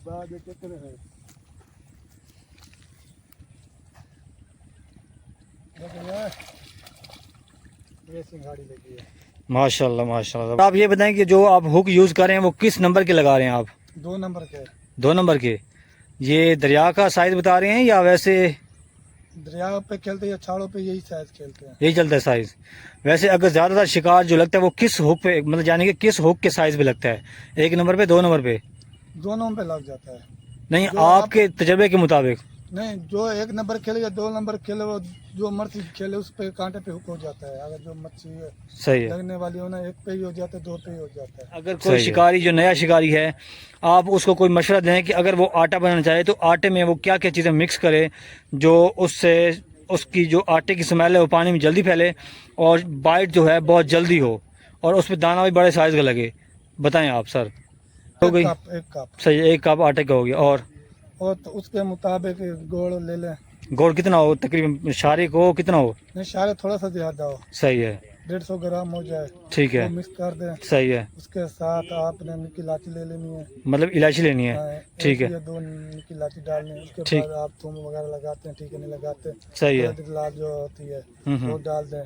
بعد کتنے ہے یہ سنگھاڑی لگی ہے. ماشاء اللہ ماشاء اللہ. آپ یہ بتائیں کہ جو آپ ہک یوز کر رہے ہیں وہ کس نمبر کے لگا رہے ہیں آپ؟ 2 نمبر کے. 2 نمبر کے. یہ دریا کا سائز بتا رہے ہیں یا ویسے دریا پہ کھیلتے یا چھاڑوں پہ یہی سائز کھیلتے ہیں. یہی چلتا ہے سائز؟ ویسے اگر زیادہ تر شکار جو لگتا ہے وہ کس ہک پہ مطلب یعنی کہ کس ہک کے سائز پہ لگتا ہے؟ 1 نمبر پہ 2 نمبر پہ؟ دونوں پہ لگ جاتا ہے. نہیں جو آپ کے تجربے کے مطابق؟ نہیں جو 1 نمبر کھیلے یا 2 نمبر کھیلے وہ جو مرضی کھیلے اس پہ کانٹے پہ ہک ہو جاتا ہے. اگر جو مچھلی صحیح ہے. لگنے والی ہو نا 1 پہ ہی ہو جاتا ہے 2 پہ ہی ہو جاتا ہے. اگر کوئی شکاری جو نیا شکاری ہے آپ اس کو کوئی مشورہ دیں کہ اگر وہ آٹا بنانا چاہے تو آٹے میں وہ کیا کیا چیزیں مکس کرے جو اس سے اس کی جو آٹے کی سمیل ہے وہ پانی میں جلدی پھیلے اور بائٹ جو ہے بہت جلدی ہو اور اس پہ دانہ بھی بڑے سائز کا لگے؟ بتائیں آپ سر. ہو گئی 1 کپ. صحیح. 1 کپ آٹے کا ہو گیا. اور تو اس کے مطابق گوڑ لے لیں. گوڑ کتنا ہو تقریباً شارک ہو کتنا ہو؟ نہیں شارے تھوڑا سا زیادہ ہو. صحیح ہے. 150 گرام ہو جائے. ٹھیک ہے. وہ مکس کر دیں. صحیح ہے. اس کے ساتھ آپ نے نکی لاچی لے لینی ہے. مطلب الائچی لینی ہے. ٹھیک ہے. 2 نکی لاچی ڈالنی ہے. اس کے ٹھیک. بعد آپ تھوم وغیرہ لگاتے ہیں ٹھیک ہے نہیں لگاتے. صحیح ہے. لال جو ہوتی ہے وہ ڈال دیں.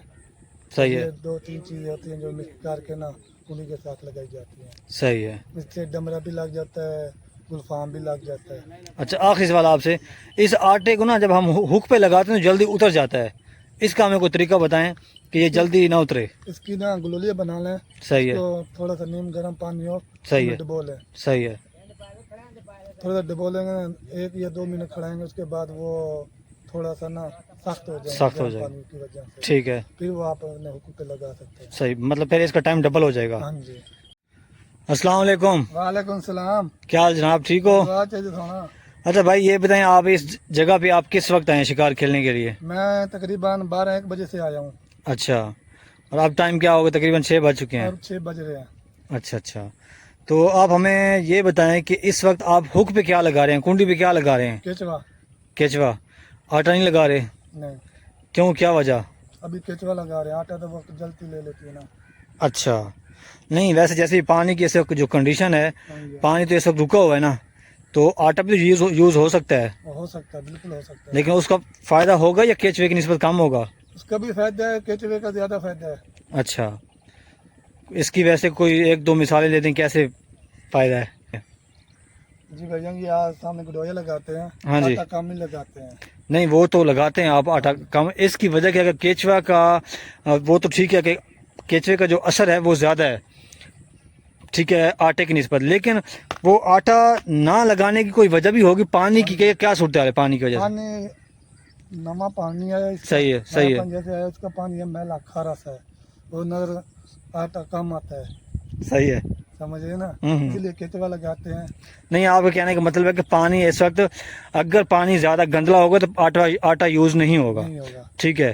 صحیح ہے. یہ 2-3 چیزیں ہوتی ہیں جو مکس کر کے نا انہیں کے ساتھ لگائی جاتی ہیں. صحیح ہے. اس سے ڈمرا بھی لگ جاتا ہے گلفام بھی لگ جاتا ہے. اچھا آخری سوال آپ سے. اس آٹے کو نا جب ہم ہک پہ لگاتے ہیں تو جلدی اتر جاتا ہے، اس کا ہمیں کوئی طریقہ بتائیں کہ یہ جلدی نہ اترے. اس کی نا گلولیاں بنا لیں. صحیح ہے. تو تھوڑا سا نیم گرم پانی ہو. صحیح ہے. ڈبو لیں. صحیح ہے. تھوڑا سا ڈبو لیں گے 1 یا 2 منٹ کھڑائیں گے. اس کے بعد وہ تھوڑا سا نا سخت ہو جائے سخت ہو جائے. پانی کی وجہ سے. ٹھیک ہے. پھر وہ آپ اپنے حقوق پہ لگا سکتے ہیں. صحیح. مطلب پھر اس کا ٹائم ڈبل ہو جائے گا. ہاں جی. السلام علیکم. وعلیکم السلام. کیا حال جناب، ٹھیک ہو؟ اچھا بھائی یہ بتائیں آپ اس جگہ پہ آپ کس وقت آئے ہیں شکار کھیلنے کے لیے؟ میں تقریباً 12-1 بجے سے آیا ہوں. اچھا. اور اب ٹائم کیا ہوگا؟ تقریباً 6 بج چکے ہیں. اور 6 بج رہے ہیں. اچھا اچھا. تو آپ ہمیں یہ بتائیں کہ اس وقت آپ ہک پہ کیا لگا رہے ہیں، کنڈی پہ کیا لگا رہے ہیں؟ کیچوا. کیچوا. آٹا نہیں لگا رہے؟ نہیں. کیوں، کیا وجہ؟ ابھی کیچوا لگا رہے ہیں. آٹا تو وقت جلدی لے لیتی ہے نا. اچھا. نہیں ویسے جیسے پانی کی اس وقت جو کنڈیشن ہے پانی تو اس وقت رکا ہوا ہے نا تو آٹا بھی یوز ہو سکتا ہے. ہو سکتا ہے، بالکل ہو سکتا ہے. لیکن اس کا فائدہ ہوگا یا کیچوے کی نسبت کم ہوگا؟ اس کا بھی فائدہ ہے، کیچوے کا زیادہ فائدہ ہے. اچھا. اس کی ویسے کوئی 1-2 مثالیں دے دیں کیسے فائدہ ہے؟ جی بھائی یہ آج سامنے گڈویا لگاتے ہیں. ہاں جی. آٹا کم ہی لگاتے ہیں. نہیں وہ تو لگاتے ہیں آپ آٹا کم. اس کی وجہ کیا ہے؟ کیچوا کا وہ تو ٹھیک ہے کہ کیچوے کا جو اثر ہے وہ زیادہ ہے ٹھیک ہے آٹے کی نسبت، لیکن وہ آٹا نہ لگانے کی کوئی وجہ بھی ہوگی پانی کی؟ کیا صورت حال ہے پانی کی وجہ سے؟ پانی نما پانی آیا. صحیح ہے. صحیح ہے. جیسے آیا اس کا پانی ہے میلا کھارا سا ہے وہ نظر آٹا کم آتا ہے. صحیح ہے. سمجھے نا، اسی لیے کیچوا لگاتے ہیں. نہیں آپ کا کہنے کا مطلب ہے کہ پانی اس وقت اگر پانی زیادہ گندلا ہوگا تو آٹا یوز نہیں ہوگا. ٹھیک ہے.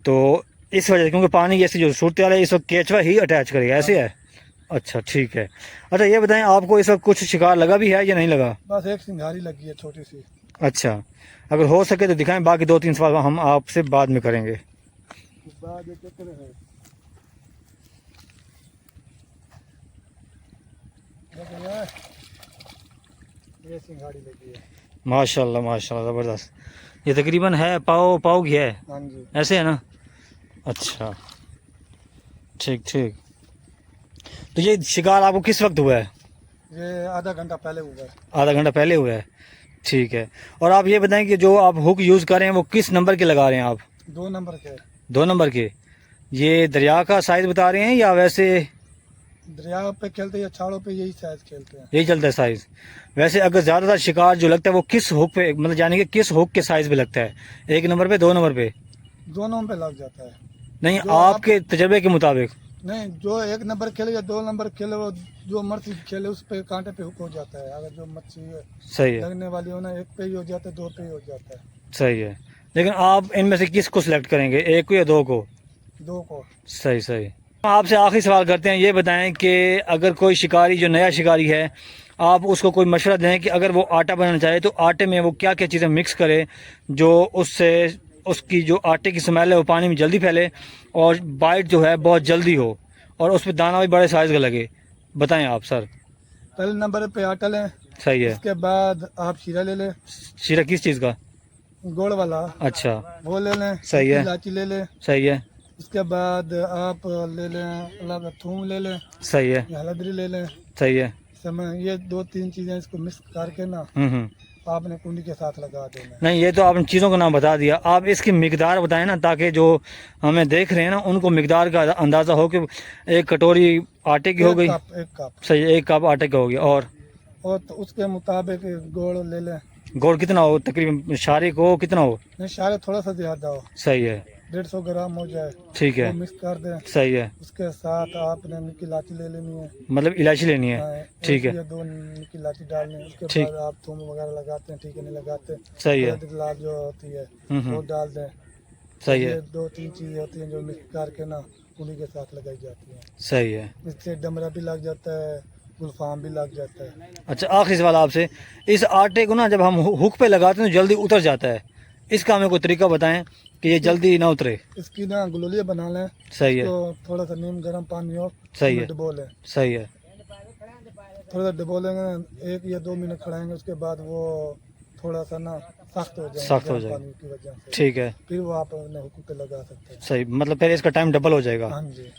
تو اس وجہ سے کیونکہ پانی جیسی جو صورتحال ہے اس وقت کیچوا ہی اٹیچ کرے گا، ایسے ہے؟ اچھا ٹھیک ہے. اچھا یہ بتائیں آپ کو اس وقت کچھ شکار لگا بھی ہے یا نہیں لگا؟ بس 1 سنگھاری لگی ہے چھوٹی سی. اچھا. اگر ہو سکے تو دکھائیں، باقی 2-3 سوال ہم آپ سے بعد میں کریں گے. یہ سنگھاڑی لگی ہے. ماشاء اللہ ماشاء اللہ زبردست. یہ تقریباً ہے پاؤ کی ہے. ہاں جی. ایسے ہے نا. اچھا ٹھیک ٹھیک. تو یہ شکار آپ کو کس وقت ہوا ہے؟ یہ آدھا گھنٹہ پہلے ہوا ہے. آدھا گھنٹہ پہلے ہوا ہے. ٹھیک ہے. اور آپ یہ بتائیں کہ جو آپ ہک یوز کر رہے ہیں وہ کس نمبر کے لگا رہے ہیں آپ؟ 2 نمبر کے. 2 نمبر کے. یہ دریا کا سائز بتا رہے ہیں یا ویسے دریا پہ کھیلتے یا چھاڑوں پہ یہی سائز کھیلتے ہیں؟ یہی چلتا ہے سائز؟ ویسے اگر زیادہ تر شکار جو لگتا ہے وہ کس ہک پہ مطلب یعنی کہ کس ہک کے سائز پہ لگتا ہے؟ 1 نمبر پہ 2 نمبر پہ؟ دونوں پہ لگ جاتا ہے. نہیں آپ کے تجربے کے مطابق؟ نہیں جو 1 نمبر کھیلے یا 2 نمبر کھیلے وہ جو مرضی کھیلے اس پہ کانٹے پہ ہک ہو جاتا ہے. اگر جو مچھلی صحیح ہے لگنے والی ہو نا 1 پہ ہی ہو جاتا ہے 2 پہ ہی ہو جاتا ہے. صحیح ہے. لیکن آپ ان میں سے کس کو سلیکٹ کریں گے، 1 کو یا 2 کو؟ 2 کو. صحیح صحیح. آپ سے آخری سوال کرتے ہیں، یہ بتائیں کہ اگر کوئی شکاری جو نیا شکاری ہے آپ اس کو کوئی مشورہ دیں کہ اگر وہ آٹا بنانا چاہے تو آٹے میں وہ کیا کیا چیزیں مکس کرے جو اس سے اس کی جو آٹے کی سمیل ہے وہ پانی میں جلدی پھیلے اور بائٹ جو ہے بہت جلدی ہو اور اس پہ دانہ بھی بڑے سائز کا لگے؟ بتائیں آپ سر. پہلے نمبر پہ آٹا لیں. صحیح ہے. اس کے بعد آپ شیرہ لے لیں, شیرہ کس چیز کا؟ گوڑ والا اچھا وہ لے لیں. صحیح ہے. الائچی لے لیں. صحیح ہے. اس کے بعد آپ لے لیں اللہ تھوم لے لیں, صحیح ہے. یا ہلدری لے لیں. صحیح ہے. سمجھ, یہ 2-3 چیزیں اس کو مکس کر کے نا ہوں. آپ نے کنڈی کے ساتھ لگا دینا. نہیں یہ تو آپ نے چیزوں کا نام بتا دیا, آپ اس کی مقدار بتائیں نا تاکہ جو ہمیں دیکھ رہے ہیں نا ان کو مقدار کا اندازہ ہو کہ ایک کٹوری آٹے کی ہو گئی. ایک کپ صحیح, 1 کپ آٹے کی ہوگی. اور تو اس کے مطابق گوڑ لے لیں. گوڑ کتنا ہو تقریباً شارک ہو کتنا ہو؟ نہیں شارے تھوڑا سا زیادہ ہو, صحیح ہے. 150 گرام ہو جائے. ٹھیک ہے. وہ مکس کر دیں. صحیح ہے. اس کے ساتھ آپ نے نکی لاچی لے لینی ہے, مطلب الائچی لینی ہے. ٹھیک ہے. 2 نکی لاچی ڈالنی ہے. اس کے ٹھیک. بعد آپ تھوم وغیرہ لگاتے ہیں, ٹھیک ہے, نہیں لگاتے صحیح ہے. ہلدی لال جو ہوتی ہے ہوں. وہ ڈال دیں. صحیح ہے. یہ 2-3 چیزیں ہوتی ہیں جو مکس کر کے نا کنڈی کے ساتھ لگائی جاتی ہیں. صحیح ہے. اس سے ڈمرا بھی لگ جاتا ہے, گلفام بھی لگ جاتا ہے. اچھا آخری سوال آپ سے, اس آٹے کو نا جب ہم ہک پہ لگاتے ہیں تو جلدی اتر جاتا ہے, اس کا ہمیں کوئی طریقہ بتائیں کہ یہ جلدی نہ اترے. اس کی نا گلولیاں بنا لیں. صحیح ہے. تو تھوڑا سا نیم گرم پانی ہو, صحیح ہے. ڈبو لیں. صحیح ہے. تھوڑا سا ڈبو لیں گے, 1 یا 2 منٹ کھڑائیں گے. اس کے بعد وہ تھوڑا سا نا سخت ہو جائے, سخت ہو جائے. پانی کی وجہ سے. ٹھیک ہے. پھر وہ آپ اپنے حقوق پہ لگا سکتے ہیں. صحیح, مطلب پھر اس کا ٹائم ڈبل ہو جائے گا. ہاں جی.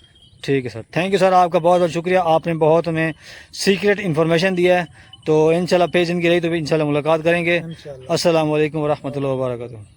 ٹھیک ہے سر, تھینک یو سر, آپ کا بہت بہت شکریہ, آپ نے بہت ہمیں سیکریٹ انفارمیشن دیا ہے. تو انشاءاللہ پیج ان کی رہی تو انشاءاللہ ملاقات کریں گے. انشاءاللہ. السلام علیکم ورحمۃ اللہ وبرکاتہ.